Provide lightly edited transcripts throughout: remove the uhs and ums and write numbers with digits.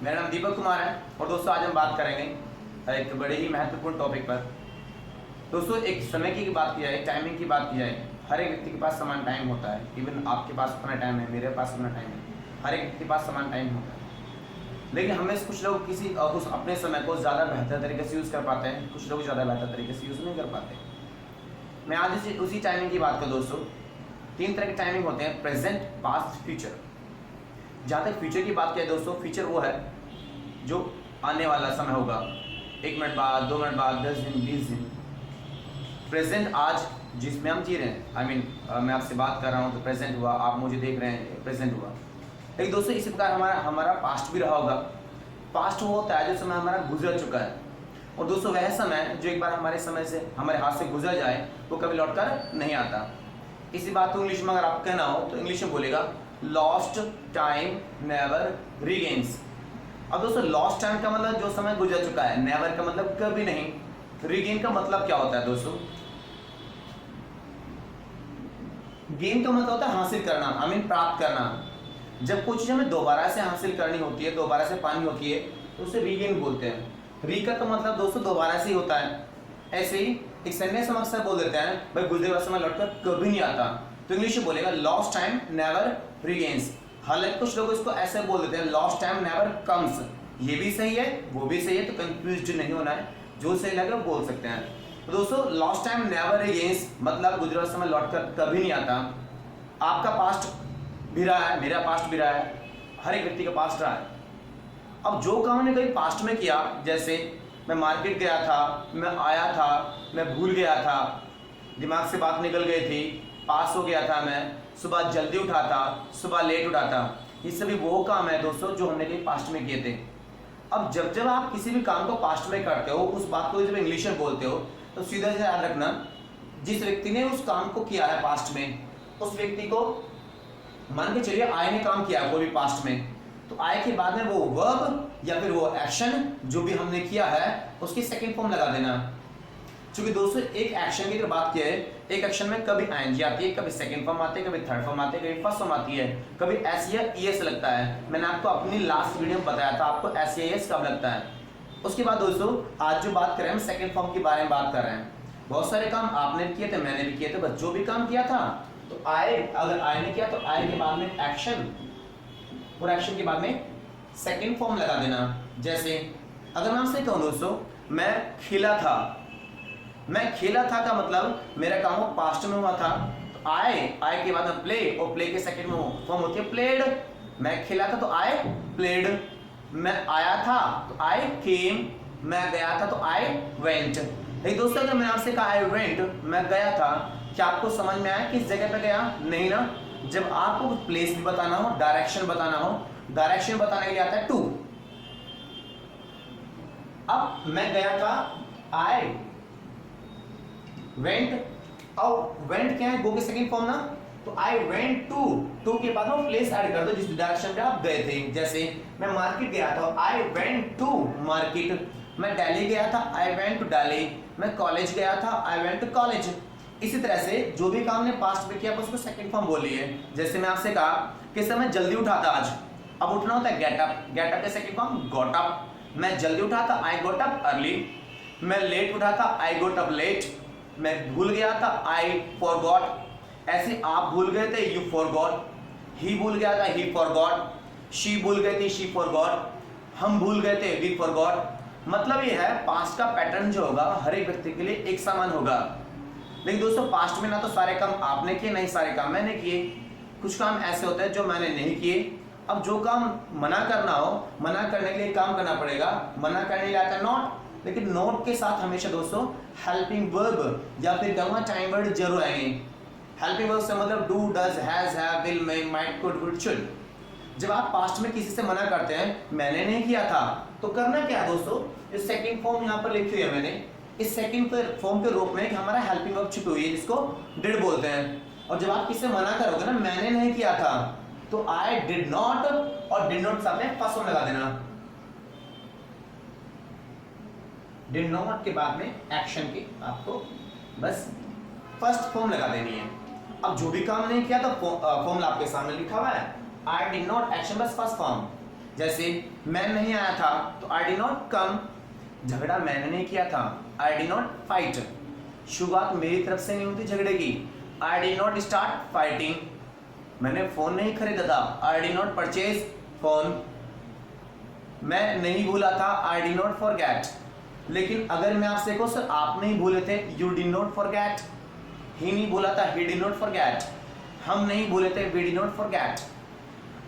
मेरा नाम दीपक कुमार है और दोस्तों आज हम बात करेंगे एक बड़े ही महत्वपूर्ण टॉपिक पर। दोस्तों एक समय की बात की जाए, टाइमिंग की बात की जाए, हर एक व्यक्ति के पास समान टाइम होता है। इवन आपके पास अपना टाइम है, मेरे पास अपना टाइम है, हर एक व्यक्ति के पास समान टाइम होता है। लेकिन हमें कुछ लोग किसी उस अपने समय को ज़्यादा बेहतर तरीके से यूज़ कर पाते हैं, कुछ लोग ज़्यादा बेहतर तरीके से यूज़ नहीं कर पाते। मैं आज उसी टाइमिंग की बात करूँ दोस्तों। 3 तरह के टाइमिंग होते हैं, प्रेजेंट, पास्ट, फ्यूचर। जहाँ तक फ्यूचर की बात किया दोस्तों, फ्यूचर वो है जो आने वाला समय होगा, 1 मिनट बाद, 2 मिनट बाद, 10 दिन, 20 दिन। प्रेजेंट आज जिसमें हम जी रहे हैं, मैं आपसे बात कर रहा हूँ तो प्रेजेंट हुआ, आप मुझे देख रहे हैं प्रेजेंट हुआ। लेकिन दोस्तों इसी प्रकार हमारा पास्ट भी रहा होगा। पास्ट वो होता है जो समय हमारा गुजर चुका है, और दोस्तों वह समय जो एक बार हमारे हाथ से गुजर जाए वो कभी लौट कर नहीं आता। इसी बात को इंग्लिश में अगर आपको कहना हो तो इंग्लिश में बोलेगा लॉस्ट टाइम नेवर रीगेन्स। अब दोस्तों लॉस्ट टाइम का मतलब जो समय गुजर चुका है, नेवर का मतलब कभी नहीं, रीगेन का मतलब क्या होता है दोस्तों? गेन का मतलब होता है हासिल करना, प्राप्त करना। जब कुछ चीज हमें दोबारा से हासिल करनी होती है, दोबारा से पानी होती है, तो उसे रीगेन बोलते हैं। री का तो मतलब दोस्तों दोबारा से ही होता है। ऐसे ही एक सेंटेंस हम अक्सर बोल देते हैं, भाई गुजरे हुआ समय लौटकर कभी नहीं आता, तो इंग्लिश में बोलेगा लॉस्ट टाइम नेवर रीगेन्स। हालांकि कुछ लोग इसको ऐसे बोल देते हैं लॉस्ट टाइम नेवर कम्स। ये भी सही है, वो भी सही है, तो कंफ्यूज नहीं होना है, जो सही लगे वो बोल सकते हैं। तो दोस्तों लॉस्ट टाइम नेवर रीगेन्स मतलब गुजरे हुआ समय लौटकर कभी नहीं आता। आपका पास्ट भी रहा है, मेरा पास्ट भी रहा है, हर एक व्यक्ति का पास्ट रहा है। अब जो काम मैंने कभी पास्ट में किया, जैसे मैं मार्केट गया था, मैं आया था, मैं भूल गया था, दिमाग से बात निकल गई थी, पास हो गया था, मैं सुबह जल्दी उठा था, सुबह लेट उठा था, ये सभी वो काम है दोस्तों जो हमने कहीं पास्ट में किए थे। अब जब आप किसी भी काम को पास्ट में करते हो, उस बात को जब इंग्लिश में बोलते हो, तो सीधा से याद रखना जिस व्यक्ति ने उस काम को किया है पास्ट में, उस व्यक्ति को मान के चलिए आय ने काम किया कोई भी पास्ट में, तो आय के बाद में वो वर्ब या फिर वो एक्शन जो भी हमने किया है उसकी सेकंड फॉर्म लगा देना। क्योंकि दोस्तों एक एक्शन की अगर बात किया है, एक एक्शन में कभी आईएनजी आती है, कभी सेकंड फॉर्म आती है, कभी थर्ड फॉर्म आती है, कभी फर्स्ट फॉर्म आती है, कभी एस या ईएस लगता है। मैंने आपको अपनी लास्ट वीडियो में बताया था आपको एस या ईएस कब लगता है। उसके बाद दोस्तों आज जो बात कर रहे हैं हम सेकंड फॉर्म के बारे में बात कर रहे हैं। बहुत सारे काम आपने भी किए थे, मैंने भी किए थे, बस जो भी काम किया था तो आय, अगर आय ने किया तो आय के बाद में एक्शन, और एक्शन के बाद में सेकंड फॉर्म लगा देना। जैसे अगर मैं आपसे कहूं दोस्तों मैं खेला था, मैं खेला था का मतलब मेरा काम पास्ट में हुआ था, तो आय के बाद में प्ले, और प्ले के सेकंड में फॉर्म होती है प्लेड। मैं खेला था तो आई प्लेड, मैं आया था तो आई केम, मैं गया था तो आई वेंट। लेकिन दोस्तों अगर मैंने आपसे कहा आई वेंट, मैं गया था, क्या आपको समझ में आया किस जगह पे गया? नहीं ना। जब आपको प्लेस भी बताना हो, डायरेक्शन बताना हो, डायरेक्शन बताने के लिए आता है टू। अब मैं गया था, आई वेंट, और वेंट क्या है? गो के सेकंड फॉर्म ना, तो आई वेंट टू के बाद में प्लेस ऐड कर दो जिस डायरेक्शन पे आप गए थे। जैसे मैं मार्केट गया था, आई वेंट टू मार्केट। मैं दिल्ली गया था, आई वेंट टू दिल्ली। मैं कॉलेज गया था, आई वेंट टू कॉलेज। इसी तरह से जो भी काम ने पास्ट में किया आप उसको सेकंड फॉर्म बोलिए। जैसे मैं आपसे कहा कि सर मैं जल्दी उठा था आज, अब उठना होता है गेट अप, गेट अप के सेकंड फॉर्म गॉट अप। मैं जल्दी उठा था, आई गॉट अप अर्ली। मैं लेट उठा था, आई गॉट अप लेट। मैं भूल गया था, आई फॉरगॉट। ऐसे आप भूल गए थे, यू फॉरगॉट। ही भूल गया था, ही फॉरगॉट। शी भूल गई थी, शी फॉरगॉट। हम भूल गए थे, वी फॉरगॉट। मतलब ये है पास्ट का पैटर्न जो होगा हर एक व्यक्ति के लिए एक समान होगा। लेकिन दोस्तों पास्ट में ना तो सारे काम आपने किए, नहीं सारे काम मैंने किए। कुछ काम ऐसे होते हैं जो मैंने नहीं किए। अब जो काम मना करना हो, मना करने के लिए काम करना पड़ेगा। मना करने के लिए आता है नॉट, लेकिन नोट के साथ हमेशा दोस्तों हेल्पिंग वर्ब या फिर कहूँगा टाइम वर्ड जरूर आएंगे। हेल्पिंग वर्ब से मतलब do, does, has, have, will, may, might, could, would, should. जब आप पास्ट में किसी से मना करते हैं, मैंने नहीं किया था, तो करना क्या है दोस्तों? इस सेकंड फॉर्म यहाँ पर लिखी हुई है मैंने, इस सेकंड फॉर्म के रूप में हमारा हेल्पिंग वर्ब छुपी हुई है जिसको डिड बोलते हैं। और जब आप किसी से मना करोगे ना, मैंने नहीं किया था, तो आई डिड नॉट, और डिड नॉट सामने फर्स्ट फॉर्म लगा देना। डिड नॉट के बाद में एक्शन की आपको बस फर्स्ट फॉर्म लगा देनी है। अब जो भी काम नहीं किया तो फॉर्मूला आपके सामने लिखा हुआ है, आई डिड नॉट एक्शन बस फर्स्ट फॉर्म। जैसे मैं नहीं आया था तो आई डिड नॉट कम, झगड़ा मैंने नहीं किया था, आई डिड नॉट फाइट, शुरुआत मेरी तरफ से नहीं होती झगड़े की, I did not start fighting, मैंने फोन नहीं खरीदा था, I did not purchase phone, मैं नहीं भूला था, आई डिड नॉट फॉरगेट। लेकिन अगर मैं आपसे कहूँ सर आप नहीं भूले थे, यू डिड नॉट फॉरगेट, ही नहीं भूला था, ही डिड नॉट फॉरगेट, हम नहीं भूले थे, वी डिड नॉट फॉरगेट।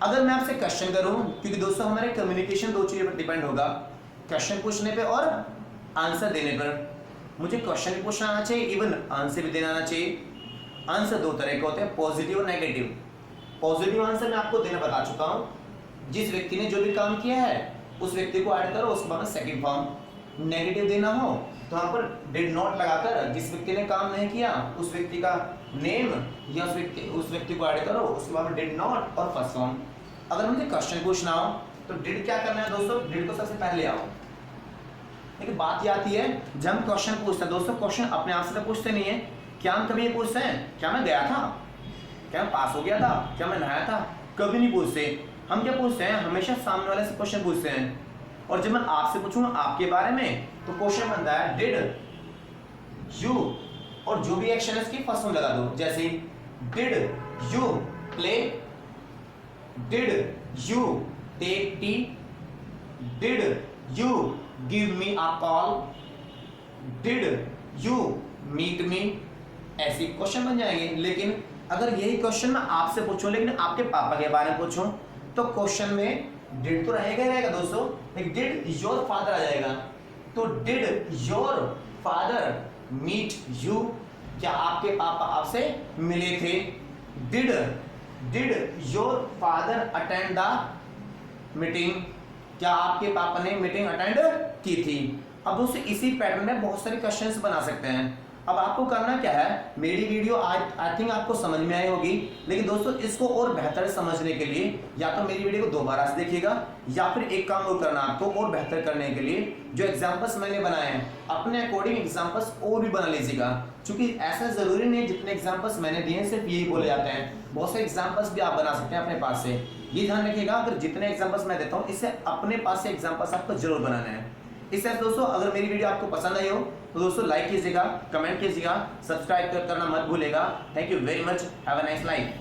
अगर मैं आपसे क्वेश्चन करूं, क्योंकि दोस्तों हमारे कम्युनिकेशन दो चीजों पर डिपेंड होगा, क्वेश्चन पूछने पे और आंसर देने पर। मुझे क्वेश्चन भी पूछना आना चाहिए, इवन आंसर भी देना आना चाहिए। आंसर दो तरह के होते हैं, पॉजिटिव और नेगेटिव। पॉजिटिव आंसर मैं आपको देना बता चुका हूं, जिस व्यक्ति ने जो भी काम किया है उस व्यक्ति को ऐड करो, उसके बाद में सेकंड फॉर्म। नेगेटिव देना हो तो यहाँ पर डिड नॉट लगाकर जिस व्यक्ति ने काम नहीं किया उस व्यक्ति का नेम या उस व्यक्ति को ऐड करो, उसके बाद में डिड नॉट और फर्स्ट फॉर्म। अगर मुझे क्वेश्चन पूछना हो तो डिड क्या करना है दोस्तों, डिड को सबसे पहले आओ। लेकिन बात ये आती है जब हम क्वेश्चन पूछते हैं दोस्तों, क्वेश्चन अपने आप से तो पूछते नहीं है। क्या हम कभी ये पूछते हैं क्या मैं गया था, क्या मैं पास हो गया था, क्या मैं नहाया था, कभी नहीं पूछते। हम क्या पूछते हैं, हमेशा सामने वाले से क्वेश्चन पूछते हैं। और जब मैं आपसे पूछूंगा आपके बारे में तो क्वेश्चन बनता है डिड यू, और जो भी एक्शन है इसकी फर्स्ट में लगा दो। जैसे did you play, did you take tea, did you give me a call, did you meet me, ऐसे क्वेश्चन बन जाएंगे। लेकिन अगर यही क्वेश्चन मैं आपसे पूछूं लेकिन आपके पापा के बारे में पूछूं तो क्वेश्चन में डिड तो रहेगा ही रहेगा दोस्तों, लेकिन डिड योर फादर आ जाएगा। तो did your father meet you, क्या आपके पापा आपसे मिले थे। Did your father attend the meeting, क्या आपके पापा ने मीटिंग अटेंड की थी। अब दोस्तों इसी पैटर्न में बहुत सारे क्वेश्चंस बना सकते हैं। अब आपको करना क्या है, मेरी वीडियो आई थिंक आपको समझ में आई होगी, लेकिन दोस्तों इसको और बेहतर समझने के लिए या तो मेरी वीडियो को दोबारा से देखिएगा या फिर एक काम और करना आपको और बेहतर करने के लिए जो एग्जांपल्स मैंने बनाए हैं अपने अकॉर्डिंग एग्जांपल्स और भी बना लीजिएगा। क्योंकि ऐसा जरूरी नहीं जितने एग्जांपल्स मैंने दिए सिर्फ यही बोले जाते हैं, बहुत से एग्जांपल्स भी आप बना सकते हैं अपने पास से। ये ध्यान रखिएगा, अगर जितने एग्जांपल्स मैं देता हूँ इससे अपने पास से एग्जांपल्स आपको जरूर बनाने हैं। इससे दोस्तों अगर मेरी वीडियो आपको पसंद आई हो तो दोस्तों लाइक कीजिएगा, कमेंट कीजिएगा, सब्सक्राइब करना मत भूलिएगा। Thank you very much, have a nice life.